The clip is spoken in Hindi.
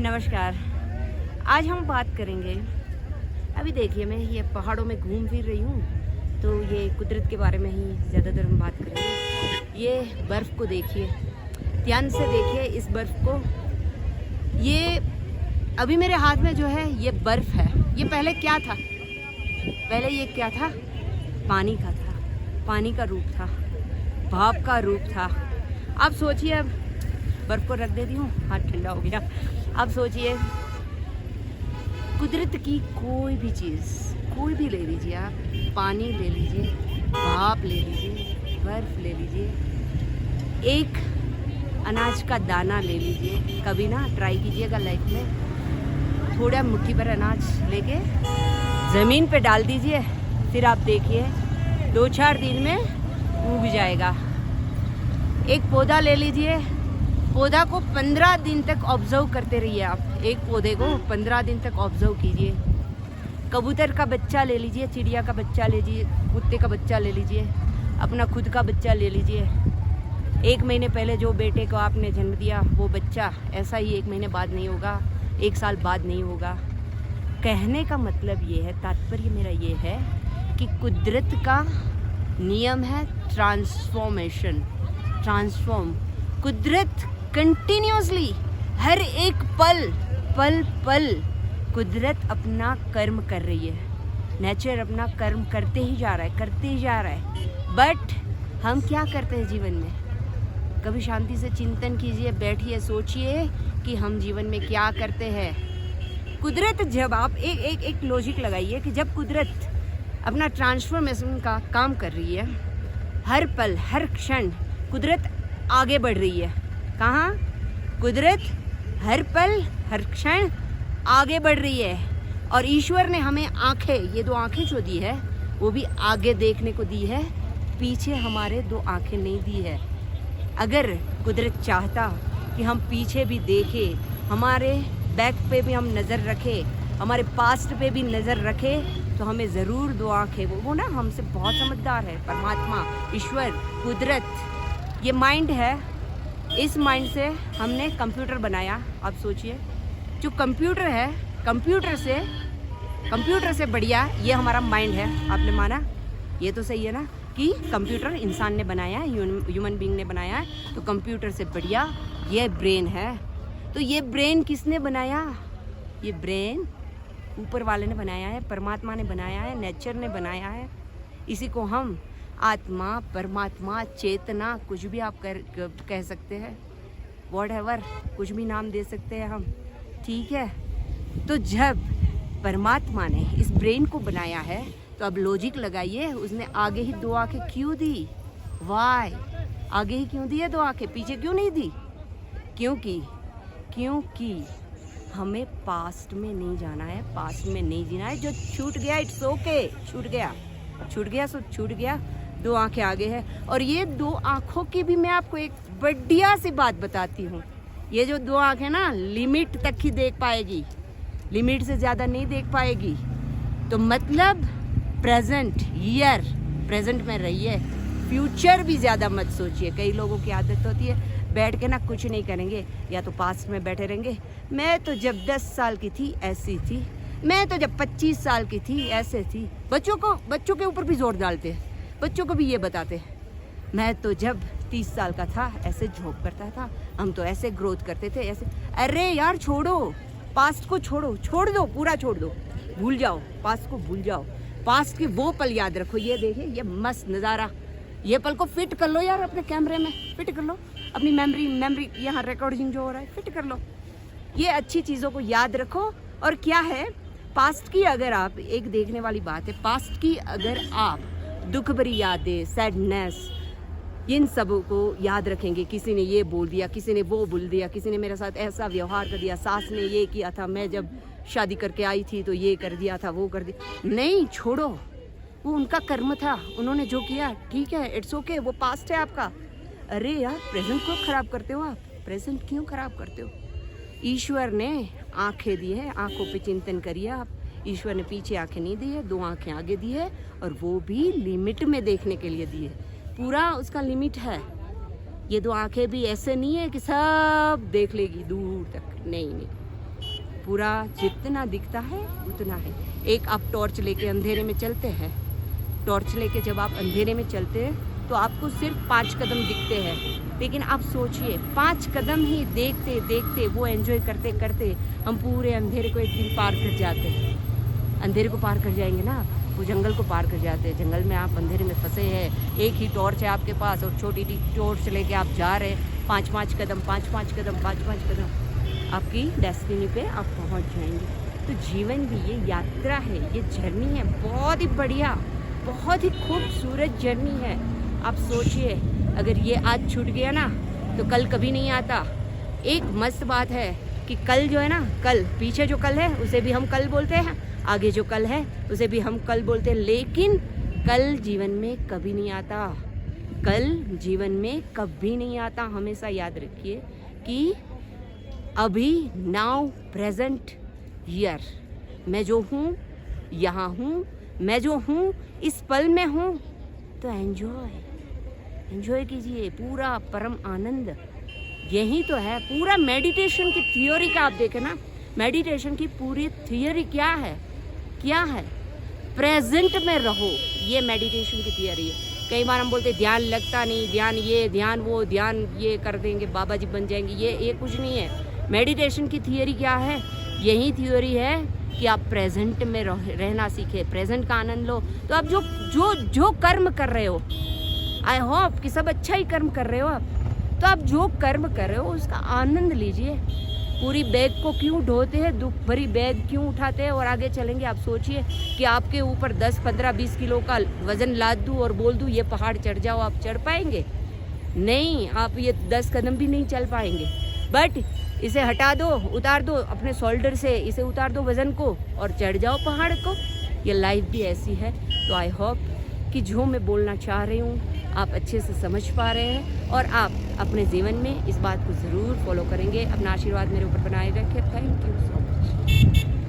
नमस्कार। आज हम बात करेंगे, अभी देखिए मैं ये पहाड़ों में घूम फिर रही हूँ तो ये कुदरत के बारे में ही ज़्यादातर हम बात करेंगे। ये बर्फ़ को देखिए, ध्यान से देखिए इस बर्फ़ को। ये अभी मेरे हाथ में जो है ये बर्फ़ है। ये पहले क्या था? पहले ये क्या था? पानी का था, पानी का रूप था, भाप का रूप था। अब सोचिए, अब बर्फ़ को रख देती हूँ, हाथ ठंडा हो गया। अब सोचिए कुदरत की कोई भी चीज़, कोई भी ले लीजिए आप, पानी ले लीजिए, भाप ले लीजिए, बर्फ़ ले लीजिए, एक अनाज का दाना ले लीजिए। कभी ना ट्राई कीजिएगा लाइफ में, थोड़ा मुट्ठी भर अनाज लेके ज़मीन पे डाल दीजिए, फिर आप देखिए 2-4 दिन में उग जाएगा। एक पौधा ले लीजिए, पौधा को 15 दिन तक ऑब्जर्व करते रहिए आप। एक पौधे को 15 दिन तक ऑब्जर्व कीजिए। कबूतर का बच्चा ले लीजिए, चिड़िया का बच्चा ले लीजिए, कुत्ते का बच्चा ले लीजिए, अपना खुद का बच्चा ले लीजिए। 1 महीने पहले जो बेटे को आपने जन्म दिया वो बच्चा ऐसा ही 1 महीने बाद नहीं होगा, 1 साल बाद नहीं होगा। कहने का मतलब ये है, तात्पर्य मेरा ये है कि कुदरत का नियम है ट्रांसफॉर्मेशन, ट्रांसफॉर्म। कुदरत कंटिन्यूसली हर एक पल पल कुदरत अपना कर्म कर रही है। नेचर अपना कर्म करते ही जा रहा है, करते ही जा रहा है। बट हम क्या करते हैं जीवन में? कभी शांति से चिंतन कीजिए, बैठिए, सोचिए कि हम जीवन में क्या करते हैं। कुदरत, जब आप एक लॉजिक लगाइए कि जब कुदरत अपना ट्रांसफॉर्मेशन का काम कर रही है, हर पल हर क्षण कुदरत आगे बढ़ रही है। कहाँ? कुदरत हर पल हर क्षण आगे बढ़ रही है। और ईश्वर ने हमें आंखें, ये 2 आंखें जो दी है वो भी आगे देखने को दी है, पीछे हमारे 2 आंखें नहीं दी है। अगर कुदरत चाहता कि हम पीछे भी देखें, हमारे बैक पे भी हम नज़र रखें, हमारे पास्ट पे भी नज़र रखें, तो हमें ज़रूर 2 आंखें, वो ना हमसे बहुत समझदार है। परमात्मा, ईश्वर, कुदरत, ये माइंड है। इस माइंड से हमने कंप्यूटर बनाया। आप सोचिए, जो कंप्यूटर है, कंप्यूटर से बढ़िया ये हमारा माइंड है। आपने माना? ये तो सही है ना कि कंप्यूटर इंसान ने बनाया है, ह्यूमन बीइंग ने बनाया है, तो कंप्यूटर से बढ़िया ये ब्रेन है। तो ये ब्रेन किसने बनाया? ये ब्रेन ऊपर वाले ने बनाया है, परमात्मा ने बनाया है, नेचर ने बनाया है। इसी को हम आत्मा, परमात्मा, चेतना, कुछ भी आप कह सकते हैं, व्हाटएवर, कुछ भी नाम दे सकते हैं हम, ठीक है। तो जब परमात्मा ने इस ब्रेन को बनाया है तो अब लॉजिक लगाइए, उसने आगे ही 2 आंखें क्यों दी? वाई? आगे ही क्यों दी है 2 आंखें, पीछे क्यों नहीं दी? क्योंकि हमें पास्ट में नहीं जाना है, पास्ट में नहीं जीना है। जो छूट गया इट्स ओके, छूट गया सो छूट गया। 2 आंखें आगे है। और ये 2 आंखों की भी मैं आपको एक बढ़िया सी बात बताती हूँ। ये जो 2 आंखें ना, लिमिट तक ही देख पाएगी, लिमिट से ज़्यादा नहीं देख पाएगी। तो मतलब प्रेजेंट में रहिए, फ्यूचर भी ज़्यादा मत सोचिए। कई लोगों की आदत होती है बैठ के ना कुछ नहीं करेंगे, या तो पास्ट में बैठे रहेंगे। मैं तो जब 10 साल की थी ऐसी थी, मैं तो जब 25 साल की थी ऐसे थी। बच्चों के ऊपर भी जोर डालते हैं, बच्चों को भी ये बताते हैं, मैं तो जब 30 साल का था ऐसे जॉब करता था, हम तो ऐसे ग्रोथ करते थे, ऐसे। अरे यार छोड़ो, पास्ट को छोड़ दो, पूरा छोड़ दो, भूल जाओ, पास्ट को भूल जाओ। पास्ट के वो पल याद रखो। ये देखिए, ये मस्त नज़ारा, ये पल को फिट कर लो यार, अपने कैमरे में फिट कर लो, अपनी मेमोरी यहाँ रिकॉर्डिंग जो हो रहा है फिट कर लो। ये अच्छी चीज़ों को याद रखो। और क्या है, पास्ट की अगर आप, एक देखने वाली बात है, पास्ट की अगर आप दुख भरी यादें, सैडनेस, इन सब को याद रखेंगे, किसी ने ये बोल दिया, किसी ने वो बोल दिया, किसी ने मेरे साथ ऐसा व्यवहार कर दिया, सास ने ये किया था, मैं जब शादी करके आई थी तो ये कर दिया था, वो कर दिया, नहीं, छोड़ो, वो उनका कर्म था, उन्होंने जो किया ठीक है, इट्स ओके, वो पास्ट है आपका। अरे यार, प्रेजेंट क्यों खराब करते हो आप? प्रेजेंट क्यों खराब करते हो? ईश्वर ने आंखें दी है, आंखों पे चिंतन करिए आप। ईश्वर ने पीछे आंखें नहीं दी है, 2 आंखें आगे दी है, और वो भी लिमिट में देखने के लिए दी है। पूरा उसका लिमिट है। ये 2 आंखें भी ऐसे नहीं है कि सब देख लेगी दूर तक, नहीं। पूरा जितना दिखता है उतना है। एक आप टॉर्च लेके अंधेरे में चलते हैं, टॉर्च लेके जब आप अंधेरे में चलते हैं तो आपको सिर्फ 5 कदम दिखते हैं, लेकिन आप सोचिए 5 कदम ही देखते देखते वो एंजॉय करते करते हम पूरे अंधेरे को एक दिन पार कर जाते हैं। अंधेरे को पार कर जाएंगे ना, वो जंगल को पार कर जाते हैं। जंगल में आप अंधेरे में फंसे हैं, एक ही टॉर्च है आपके पास और छोटी सी टॉर्च लेके आप जा रहे हैं, 5-5 कदम 5-5 कदम 5-5 कदम, आपकी डेस्टिनी पे आप पहुंच जाएंगे। तो जीवन भी ये यात्रा है, ये जर्नी है, बहुत ही बढ़िया, बहुत ही खूबसूरत जर्नी है। आप सोचिए अगर ये आज छूट गया ना तो कल कभी नहीं आता। एक मस्त बात है कि कल जो है ना, कल पीछे जो कल है उसे भी हम कल बोलते हैं, आगे जो कल है उसे भी हम कल बोलते हैं, लेकिन कल जीवन में कभी नहीं आता। कल जीवन में कभी नहीं आता। हमेशा याद रखिए कि अभी, नाउ, प्रेजेंट, हियर, मैं जो हूँ यहाँ हूँ, मैं जो हूँ इस पल में हूँ, तो एंजॉय कीजिए पूरा परम आनंद। यही तो है पूरा मेडिटेशन की थ्योरी का। आप देखें ना, मेडिटेशन की पूरी थ्योरी क्या है? प्रेजेंट में रहो, ये मेडिटेशन की थ्योरी है। कई बार हम बोलते ध्यान लगता नहीं, ध्यान ये, ध्यान वो, ध्यान ये कर देंगे, बाबा जी बन जाएंगे, ये कुछ नहीं है। मेडिटेशन की थ्योरी क्या है? यही थ्योरी है कि आप प्रेजेंट में रहना सीखे, प्रेजेंट का आनंद लो। तो आप जो कर्म कर रहे हो, आई होप कि सब अच्छा ही कर्म कर रहे हो आप, तो आप जो कर्म कर रहे हो उसका आनंद लीजिए। पूरी बैग को क्यों ढोते हैं, दुख भरी बैग क्यों उठाते हैं और आगे चलेंगे? आप सोचिए कि आपके ऊपर 10, 15, 20 किलो का वजन लाद दूँ और बोल दूँ ये पहाड़ चढ़ जाओ, आप चढ़ पाएंगे? नहीं, आप ये 10 कदम भी नहीं चल पाएंगे। बट इसे हटा दो, उतार दो अपने शोल्डर से, इसे उतार दो वजन को और चढ़ जाओ पहाड़ को। ये लाइफ भी ऐसी है। तो आई होप कि जो मैं बोलना चाह रही हूँ आप अच्छे से समझ पा रहे हैं और आप अपने जीवन में इस बात को ज़रूर फॉलो करेंगे। अपना आशीर्वाद मेरे ऊपर बनाए रखें। Thank you so much.